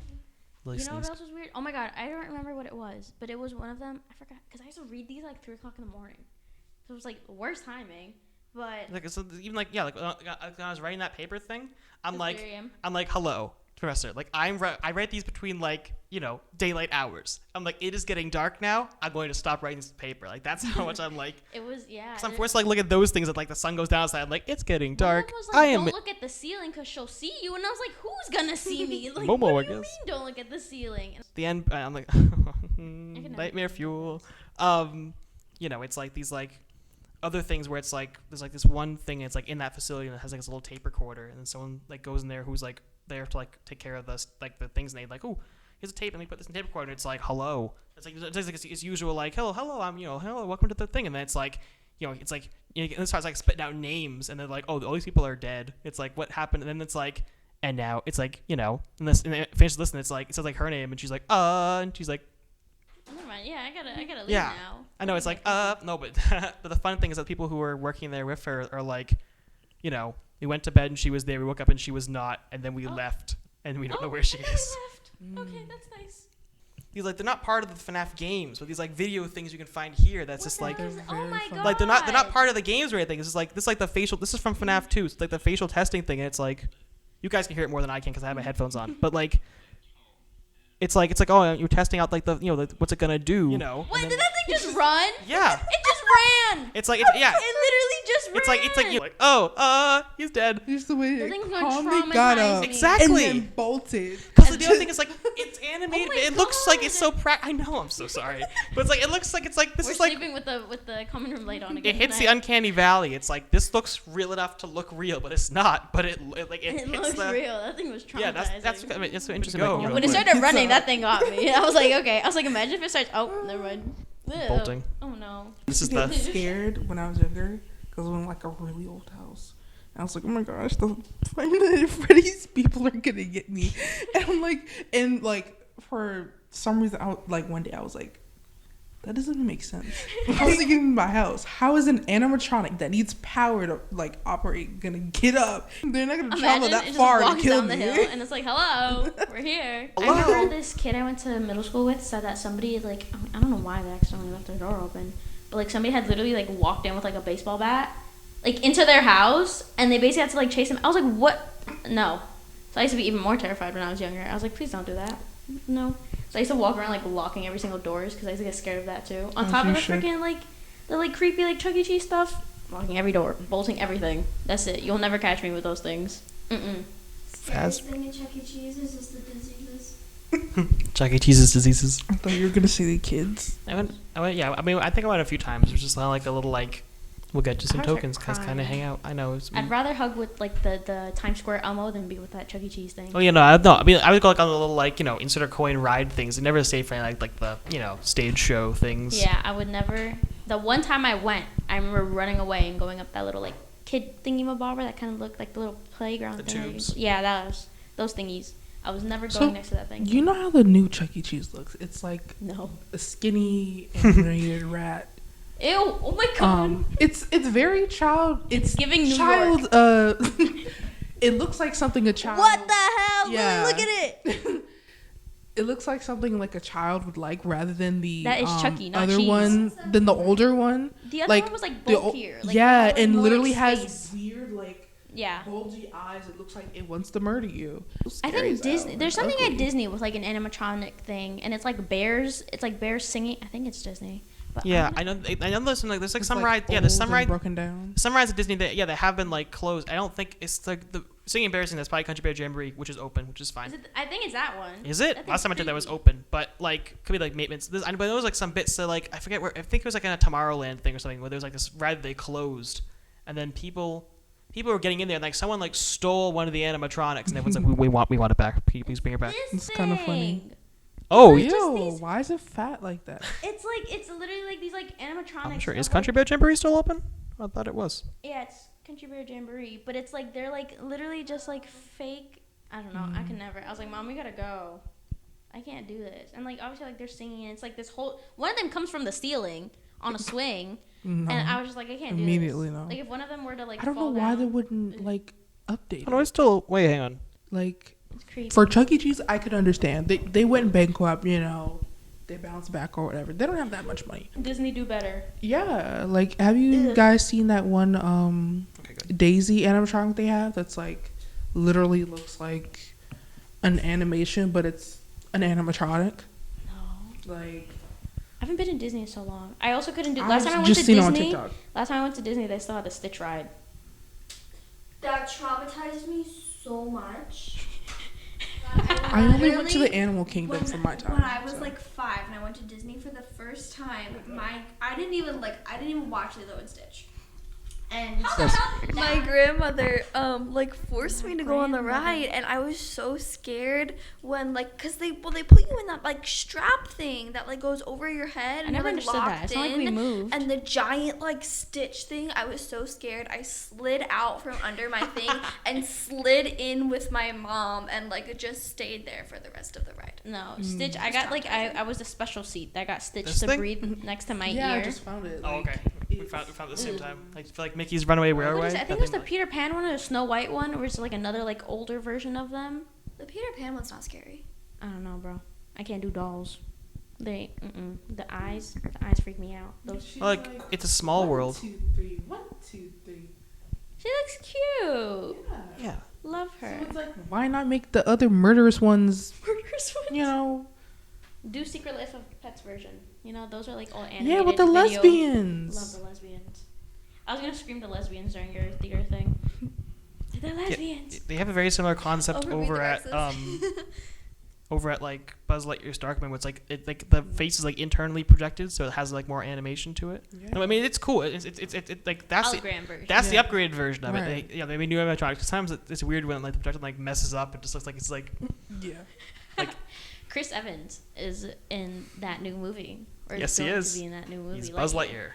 You know what else was weird? Oh my god, I don't remember what it was, but it was one of them. I forgot because I used to read these like 3 o'clock in the morning, so it was like the worst timing. But like so even like yeah, like when I was writing that paper thing, I'm like hello, professor. Like I write these between like daylight hours. I'm like, it is getting dark now. I'm going to stop writing this paper. Like that's how much I'm like. It was Because I'm forced to like look at those things that like the sun goes down outside. I'm like, it's getting dark. Was like, don't look at the ceiling because she'll see you. And I was like, who's gonna see me? Like, Momo, what I do you guess. mean don't look at the ceiling? The end. I'm like, nightmare fuel. It's like these like other things where it's like there's like this one thing. It's like in that facility and it has like this little tape recorder, and then someone like goes in there who's like there to like take care of this like the things, and they like, oh, here's a tape, and they put this in the tape recorder, and it's like, hello. It's like it's usual like, hello, I'm hello, welcome to the thing, and then it's like, it's like it starts like spitting out names, and they're like, oh, all these people are dead. It's like, what happened? And then it's like, and now it's like, and it finishes listening. It's like it says like her name, and she's like, and she's like, never mind. Yeah, I gotta leave yeah. now. I know it's like, no, but but the fun thing is that people who were working there with her are like, we went to bed and she was there. We woke up and she was not, and then we left, and we don't know where she is. Left. Okay, that's nice. These like they're not part of the FNAF games, but these like video things you can find here. That's just like, oh my god, like they're not part of the games or anything. This is like the facial. This is from FNAF 2. It's like the facial testing thing, and it's like, you guys can hear it more than I can because I have my headphones on. But like, it's like oh, you're testing out like the what's it gonna do? What did that thing just run? Yeah, it just ran. It's like yeah. It literally just ran. It's like you're like he's dead. Just the way the it thing's calmly got up exactly and then bolted. Because the other thing is like it's animated. Oh it looks like it's so I know. I'm so sorry, but it's like it looks like it's like this We're is like sleeping with the common room light on again. It hits the uncanny valley. It's like this looks real enough to look real, but it's not. But it hits looks real. That thing was traumatizing. Yeah, that's so interesting. When it started running, that thing got me. I was like, okay. I was like, imagine if it starts. Oh, never mind. Bolting. Oh no. This is I was scared when I was younger because we were in like a really old house. And I was like, oh my gosh, the Five Freddy's people are gonna get me. And for some reason, one day I was like, that doesn't make sense. How is it getting in my house? How is an animatronic that needs power to operate gonna get up? They're not gonna travel that far to kill me. The hill and it's like, hello, we're here. Hello. I remember this kid I went to middle school with said that somebody I don't know why they accidentally left their door open, but somebody had literally walked in with a baseball bat into their house, and they basically had to chase him. I was like, what? No. So I used to be even more terrified when I was younger. I was like, please don't do that. No. So I used to walk around locking every single doors because I used to get scared of that too. On top of the freaking the creepy Chuck E. Cheese stuff, locking every door, bolting everything. That's it. You'll never catch me with those things. Scariest thing in Chuck E. Cheese is the diseases. Chuck E. Cheese's diseases. I thought you were gonna say the kids. I went. Yeah. I mean, I think I went a few times. It was just a little we'll get you some tokens because kind of hang out. I know. I'd rather hug with the Times Square Elmo than be with that Chuck E. Cheese thing. Oh, I mean, I would go on the little insert a coin ride things. I never stayed for any like the stage show things. Yeah, I would never. The one time I went, I remember running away and going up that little kid thingy-mabobber that kind of looked like the little playground. The thing. tubes. Yeah, those thingies. I was never going next to that thing. You know how the new Chuck E. Cheese looks? It's no, a skinny animated rat. Ew! Oh my god! It's very child. It's giving New child. York. It looks like something a child. What the hell? Yeah. Look at it. It looks like something a child would like, rather than the that is Chucky, not other cheese. one, than the older one. The other one was bulkier. Yeah, and literally space. has weird yeah, bulgy eyes. It looks like it wants to murder you. I think Disney. There's something at Disney with an animatronic thing, and it's bears. It's bears singing. I think it's Disney. But yeah, I know. There's some rides. Yeah, there's some rides broken down. Some rides at Disney. They have been closed. I don't think it's the Singing embarrassing. That's probably Country Bear Jamboree, which is open, which is fine. I think it's that one. Is it? That thing's Last time I did that was creepy. open, but like could be like maintenance. But there was like some bits that like I forget where. I think it was like in a Tomorrowland thing or something where there was like this ride that they closed, and then people were getting in there and like someone like stole one of the animatronics and everyone's like we want it back. Please bring it back. It's kinda funny. thing. Oh Like, yeah. just Ew, these- why is it fat like that? It's literally like these like animatronics. I'm sure. of, Is Country Bear Jamboree still open? I thought it was. Yeah, it's Country Bear Jamboree, but it's like they're like literally just like fake. I don't know. I can never. I was like, Mom, we gotta go. I can't do this. And like obviously like they're singing. And it's like this whole one of them comes from the ceiling on a swing, No. and I was just like, I can't do Immediately, this. no. Like if one of them were to like I don't know fall why down, they wouldn't like update Oh no, it. it's still. Wait, hang on. Like It's creepy. for Chuck E. Cheese, I could understand. They went bankrupt, you know. They bounce back or whatever. They don't have that much money. Disney do better. Yeah, like have you guys seen that one Okay, good. Daisy animatronic they have that's like literally looks like an animation but it's an animatronic? No, Like I haven't been in Disney in so long. I also couldn't do. I Last was time I went just to seen it on Disney. TikTok. Last time I went to Disney, they still had the Stitch ride. That traumatized me so much. I only went to the Animal Kingdom when, for my time. When I was so. like 5 and I went to Disney for the first time, I didn't even watch Lilo and Stitch. And My grandmother forced me to go on the ride, and I was so scared when cause they put you in that like strap thing that like goes over your head I and never you're like understood that. locked It's not like we in, moved. and the giant like Stitch thing. I was so scared. I slid out from under my thing and slid in with my mom and like just stayed there for the rest of the ride. No, Stitch. I got like I was the special seat that got Stitch This to thing? breathe next to my yeah, I ear. just found it. Oh like, okay. We found it at the same time. Like for like Mickey's Runaway Railway. What is it? I think that it was thing, the Peter Pan one or the Snow White one, or is it like another like older version of them? The Peter Pan one's not scary. I don't know, bro. I can't do dolls. The eyes freak me out. Those. she's like it's a small world. 1, 2, 3. 1, 2, 3. She looks cute. Yeah. Yeah. Love So her. it's like, why not make the other murderous ones? Murderous ones. You know. Do Secret Life of Pets version. You know, those are like all animated. Yeah, with the video. lesbians. Love the lesbians. I was gonna scream the lesbians during your theater thing. The lesbians. They have a very similar concept Overread over the at Rexes. over at like Buzz Lightyear's Darkman, where it's like the face is like internally projected, so it has like more animation to it. Yeah. No, I mean it's cool. It's like that's the Hologram version. that's Yeah. the upgraded version of Right. it. They made new animatronics. Sometimes it's weird when like the projection like messes up. It just looks like it's like Yeah. Chris Evans is in that new movie. Or Yes, he going is. To be in that new movie. he's Buzz Lightyear.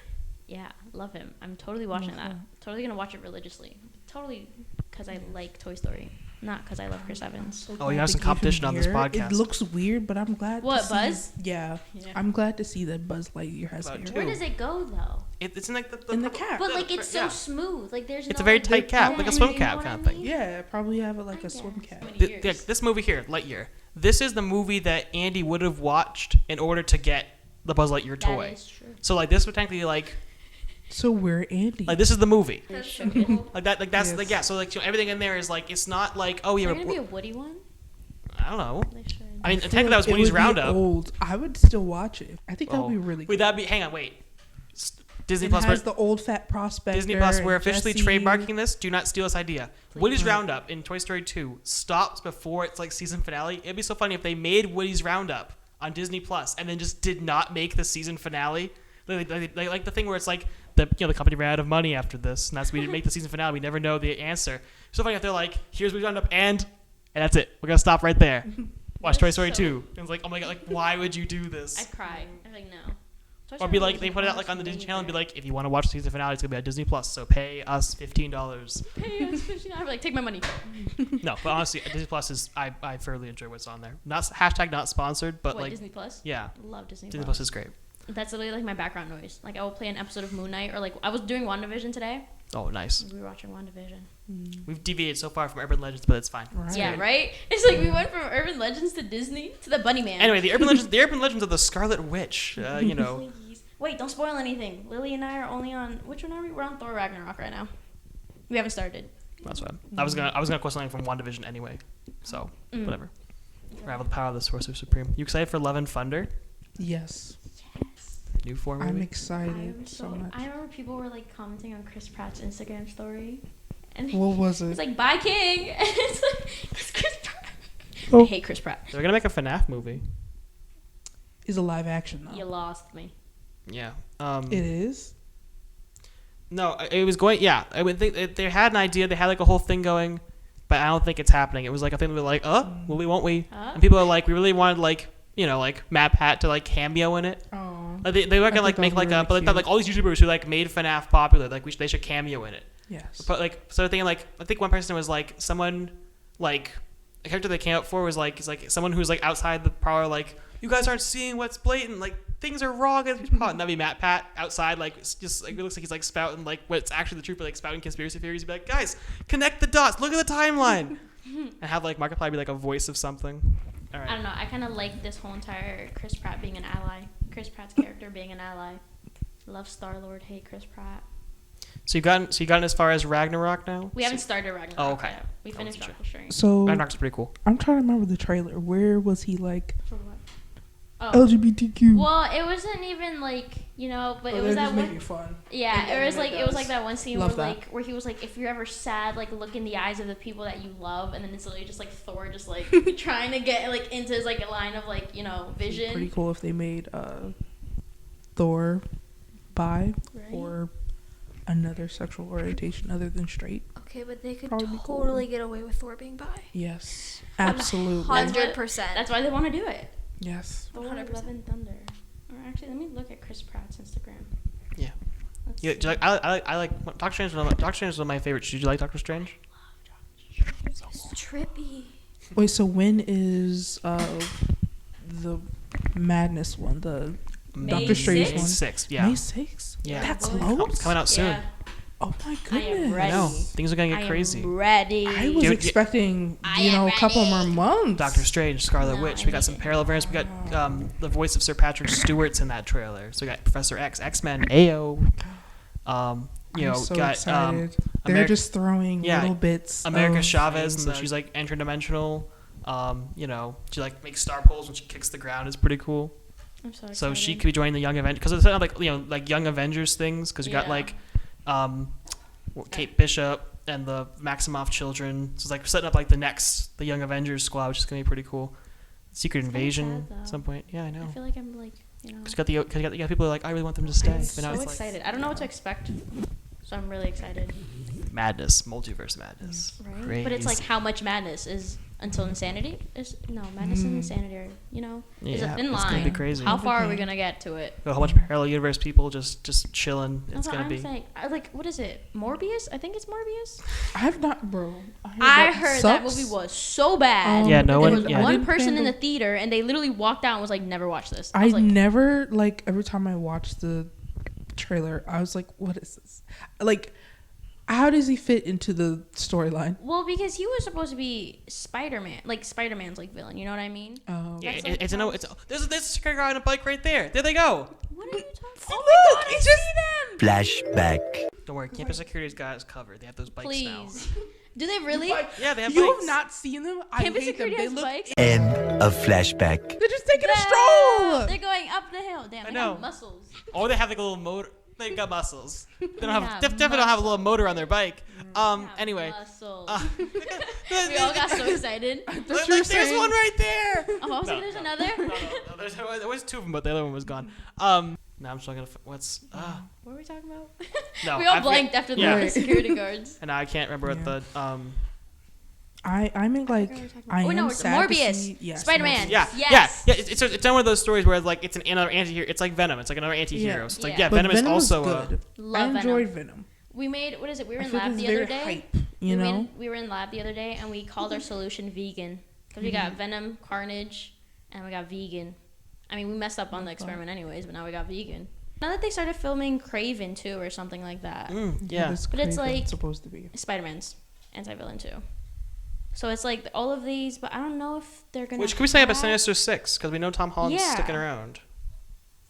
Yeah, love him. I'm totally watching that. Totally gonna watch it religiously. Totally because I like Toy Story, not because I love Chris Evans. So Oh, you glad have to some keep competition him on this here. podcast. It looks weird, but I'm glad. What, to see, Buzz? Yeah. Yeah. I'm glad to see that Buzz Lightyear has About hair. two. Where does it go though? It's in like the In the cap. But like it's so yeah. smooth. Like there's It's no, a very like, tight cap, like a bend, swim you cap know what kind I of thing. mean? Yeah, probably have it like I a swim guess. cap. Many Th- years. yeah, this movie here, Lightyear. This is the movie that Andy would have watched in order to get the Buzz Lightyear That toy. is true. So like this would technically like So we're Andy. this is the movie. That's That's so true. cool. Like that like that's Yes. like yeah. So like everything in there is like it's not like oh Is yeah. there gonna be a Woody one? I don't know. They should. I mean feel technically that was like it Woody's would be Roundup. Old. I would still watch it. I think that Oh. would be really Wait, cool. that'd be hang on wait. Disney It Plus. has the old fat prospector. Disney Plus, we're and officially Jessie. trademarking this. Do not steal this idea. Please. Woody's Right. Roundup in Toy Story 2 stops before its like season finale. It'd be so funny if they made Woody's Roundup on Disney Plus and then just did not make the season finale. Like the thing where it's like the company ran out of money after this, and that's we didn't make the season finale. We never know the answer. So funny if they're like, here's Woody's Roundup, and that's it. We're gonna stop right there. Watch Toy That's Story so- 2. And it's like, oh my god, like why would you do this? I'd cry. I'm like no. Toy Or Story be like, was they the put it out best like on the Disney movie Channel and be ever. like, if you want to watch the season finale, it's gonna be on Disney Plus. So pay us $15. Pay us $15. I'd be like, take my money. No, but honestly, Disney Plus is I thoroughly enjoy what's on there. Not hashtag not sponsored, but What, like Disney Plus? yeah, Love Disney, Disney Plus. Plus is great. That's literally like my background noise. Like I will play an episode of Moon Knight, or like I was doing WandaVision today. Oh, nice. We were watching WandaVision. We've deviated so far from Urban Legends, but it's fine. Right. Yeah, right. It's like we went from Urban Legends to Disney to the Bunny Man. Anyway, the Urban Legends of the Scarlet Witch. You know, Please. Wait, don't spoil anything. Lily and I are only on which one are we? We're on Thor Ragnarok right now. We haven't started. that's fine. I was gonna quote something from WandaVision anyway, so whatever. Unravel the power of the Sorcerer Supreme. You excited for Love and Thunder? Yes. New form I'm movie? excited so much. I remember people were like commenting on Chris Pratt's Instagram story, And What was it's it? like Bye King. And it's Chris Pratt. Oh. I hate Chris Pratt. They're gonna make a FNAF movie. Is a live action though. You lost me. Yeah. It is. No, it was going. Yeah, I would think they had an idea. They had like a whole thing going, but I don't think it's happening. It was like a thing that were like, will we, won't we? And people are like, we really wanted like, like Matt Pat to like cameo in it. Oh. Like, they were gonna like make like really a, but they thought cute. like all these YouTubers who like made FNAF popular, like they should cameo in it. Yes. But like, so thinking like, I think one person was like someone like a character they came up for was like, it's like someone who's like outside the parlor, like, you guys aren't seeing what's blatant, like things are wrong. And that'd be Matt Pat outside, like it's just like it looks like he's like spouting like what's actually the truth, but like spouting conspiracy theories. He'd be like, guys, connect the dots, look at the timeline, and have like Markiplier be like a voice of something. All right. I don't know. I kind of like this whole entire Chris Pratt being an ally. Chris Pratt's character being an ally. Love Star-Lord, hate Chris Pratt. So you've gotten as far as Ragnarok now? We haven't started Ragnarok. Oh, okay. Yet. We finished Doctor Strange. So Ragnarok's pretty cool. I'm trying to remember the trailer. Where was he like For what? Oh. LGBTQ? Well, it wasn't even like, but it was that one. making fun. Yeah, And it was like does. that one scene Love where that. where he was like, if you're ever sad, like look in the eyes of the people that you love, and then it's literally just like Thor just like trying to get like into his like a line of like vision. Pretty cool if they made Thor bi Right? or another sexual orientation other than straight. Okay, but they could Probably be cool. totally get away with Thor being bi. Yes, absolutely. 100%. That's why they want to do it. Yes. Thor: 100%. Love and Thunder. Or actually, let me look at Chris Pratt's Instagram. Yeah. Let's Yeah, see. do you like, I like Doctor Strange. Doctor Strange is one of my favorites. Did you like Doctor Strange? It's trippy. Wait, so when is the Madness one? The May Doctor Strange 6th? one? 6th, yeah. May 6th? Yeah. That's boy. close. It's coming out soon. Yeah, Oh my I goodness. am I ready. know. Things are gonna get I crazy. am ready. I was Dude, expecting, I am a couple ready. more months. Doctor Strange, Scarlet No, Witch. I We got hate some it. parallel variants. We got the voice of Sir Patrick Stewart's in that trailer. So we got Professor X, X-Men, AO. I'm so got excited. They're just throwing little bits. America of Chavez, and so things she's like interdimensional. She like makes star poles when she kicks the ground. It's pretty cool. I'm so excited. So she could be joining the Young Avengers because it's not like like Young Avengers things because you got Yeah. like Kate Bishop and the Maximoff children. So it's like setting up like the Young Avengers squad, which is gonna be pretty cool. Secret It's kinda Invasion sad, though. at some point. Yeah, I know. I feel like I'm like, Cause you got people who are like, I really want them to stay. I'm But so now it's excited. I don't know what to expect, so I'm really excited. like madness, multiverse madness. Right? But it's like how much madness is until insanity? Madness and insanity are, is Yeah, a thin it's line. gonna be crazy. How far are we gonna get to it? A whole bunch of parallel universe people just chilling. That's It's what gonna I'm be. saying. What is it? Morbius? I think it's Morbius. I've not, bro. I heard that sucks. movie was so bad. Yeah, no There one- was yeah. one didn't person in handle- the theater, and they literally walked out and was like, "Never watch this." I I was like, never every time I watched the trailer, I was like, "What is this?" Like, how does he fit into the storyline? well, because he was supposed to be Spider-Man, like Spider-Man's like villain. You know what I mean? Oh, Yeah, That's like it's how- there's a security guard on a bike right there. There they go. What are you talking? oh look, it's just Flashback. Don't worry, campus security's got us covered. They have those bikes now. Please. Do they really? Yeah, they have you bikes. have not seen them. I Campus hate them. security They has look. bikes. End of flashback. They're just taking a Yeah, stroll. They're going up the hill. Damn, I they know. have muscles. Or they have like a little motor. They've got muscles. They don't have Yeah, definitely don't have a little motor on their bike. They have Anyway. muscles. We we all got so excited. Thought Like, you were there's saying- one right there. Oh, I was like, there's another. No, there was two of them, but the other one was gone. Now I'm just gonna. What's? What were we talking about? No, we all I forget- blanked after yeah. the security guards. And now I can't remember what the I'm in like I Oh am no, it's sad to Morbius. see- yes, Spider-Man. Morbius. Yeah, Yes. yeah. It's one of those stories where like it's another anti-hero. It's like Venom. It's like another anti-hero. Yeah. So it's like Yeah. yeah, But Venom is was also good. Love I enjoyed Venom. We made what is it? We were I in feel lab it's the very other day. hype, you know. We were in lab the other day, and we called our solution vegan because we got Venom, Carnage, and we got vegan. I mean, we messed up on the experiment anyways, but now we got vegan. Now that they started filming Craven too, or something like that. yeah. That's But it's crazy. like- supposed to be. Spider-Man's anti-villain too. So it's like all of these, but I don't know if they're gonna. Which can we say about have- Sinister Six? Because we know Tom Holland's Yeah. sticking around.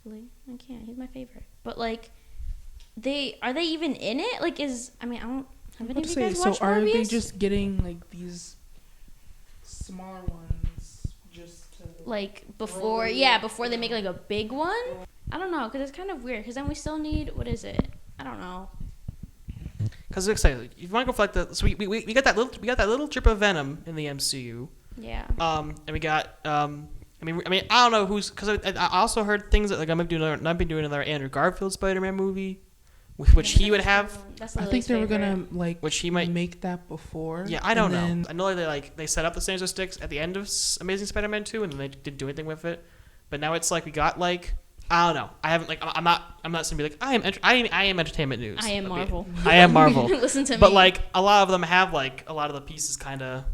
I can't. He's my favorite. But like, are they even in it? Like, I don't. Have any of you guys So watched are they Morbius? just getting like these smaller ones just to Like before they make like a big one. I don't know, because it's kind of weird. Because then we still need, what is it? I don't know. because you want to go for like the so we got that little drip of venom in the MCU. Yeah. And we got I mean I don't know who's because I also heard things that like I might be doing another Andrew Garfield Spider-Man movie, which he would have. That's I think they were gonna like which he might make that before. Yeah, I don't know. I know they set up the Sinister Sticks at the end of Amazing Spider-Man 2, and then they didn't do anything with it. But now it's like we got like I don't know. I haven't like I'm not gonna be like I am entertainment news. I am Marvel. I am Marvel. Listen to me. But like a lot of them have like a lot of the pieces kind of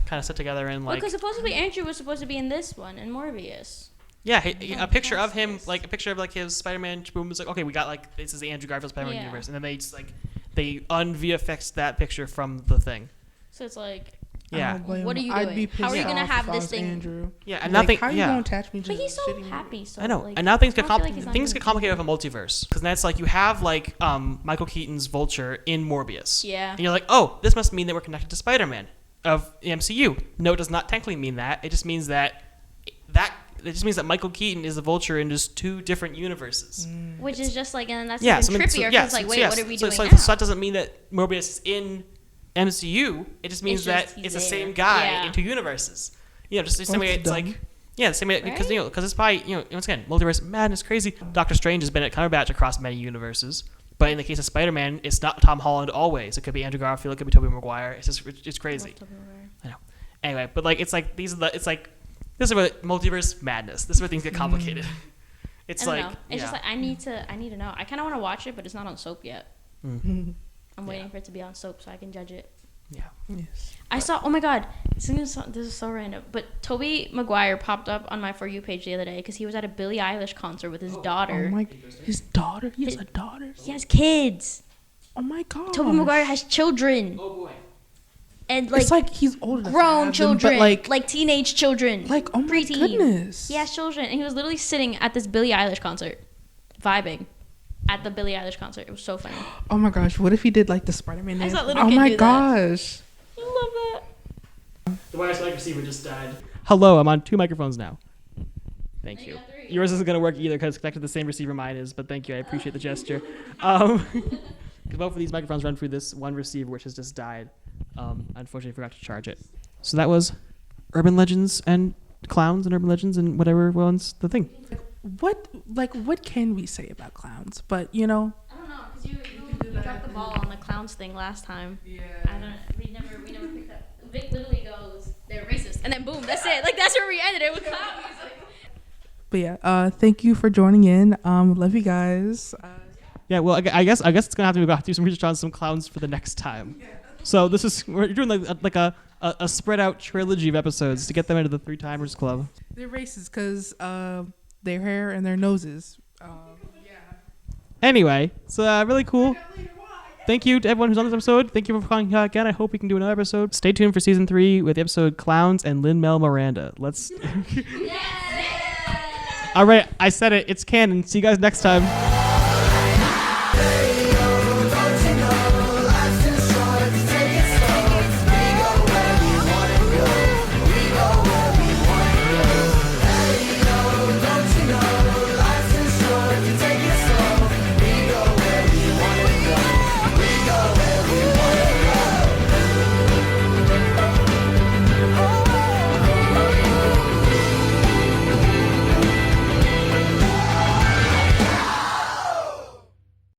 set together and like. Because supposedly Andrew was supposed to be in this one in Morbius. Yeah, a picture of him, like a picture of like his Spider-Man. Boom, was like okay, we got like this is the Andrew Garfield Spider-Man universe, and then they just like they un-VFXed that picture from the thing. So it's like. Yeah. What are you doing? How are you gonna have this thing? Andrew. Yeah, and nothing. How are you gonna attach me to? But he's so happy. So I know, like, and now things get get complicated with a multiverse because that's like you have like Michael Keaton's Vulture in Morbius. Yeah. And you're like, oh, this must mean that we're connected to Spider-Man of the MCU. No, it does not technically mean that. It just means that Michael Keaton is the Vulture in just two different universes. Which is just like, and that's even trippier. Because like, wait, what are we doing now? So that doesn't mean that Morbius is in MCU. It just means that it's the same guy in two universes. You know, just the same way it's like, the same way because because it's probably once again multiverse madness crazy. Doctor Strange has been at Cumberbatch across many universes, but in the case of Spider-Man, it's not Tom Holland always. It could be Andrew Garfield. It could be Tobey Maguire. It's crazy. I know. Anyway, but like it's like this is where multiverse madness. This is where things get complicated. It's like it's just like I need to know. I kind of want to watch it, but it's not on Soap yet. I'm waiting for it to be on Soap so I can judge it. Yeah. Yes. I saw. Oh my God, this is so random. But Tobey Maguire popped up on my For You page the other day because he was at a Billie Eilish concert with his daughter. Oh my! His daughter. He has a daughter. He has kids. Oh my God. Tobey Maguire has children. Oh boy. And like it's like he's old enough grown to have children, them, but like teenage children, like oh my preteen. goodness. He has children, and he was literally sitting at this Billie Eilish concert, vibing at the Billie Eilish concert. It was so funny. Oh my gosh! What if he did like the Spider-Man dance? Oh my gosh! I love that. The wireless mic receiver just died. Hello, I'm on 2 microphones now. Thank you. Yours isn't going to work either because it's connected to the same receiver mine is, but thank you. I appreciate the gesture. Because both of these microphones run through this one receiver, which has just died. Unfortunately, I forgot to charge it. So that was urban legends and clowns and urban legends and whatever was the thing. What can we say about clowns? But I don't know because you dropped the ball on the clowns thing last time. Yeah. We never picked up. Vic literally goes, they're racist, and then boom, that's it. Like that's where we ended it with clown music. But yeah, thank you for joining in. Love you guys. Yeah, well, I guess it's gonna have to do some research on some clowns for the next time. Yeah. So we're doing like a spread out trilogy of episodes to get them into the 3 Timers Club. They're racist because their hair and their noses. Anyway, so really cool. Thank you to everyone who's on this episode. Thank you for calling again. I hope we can do another episode. Stay tuned for season 3 with the episode Clowns and Lin-Manuel Miranda. Let's. All right, I said it. It's canon. See you guys next time.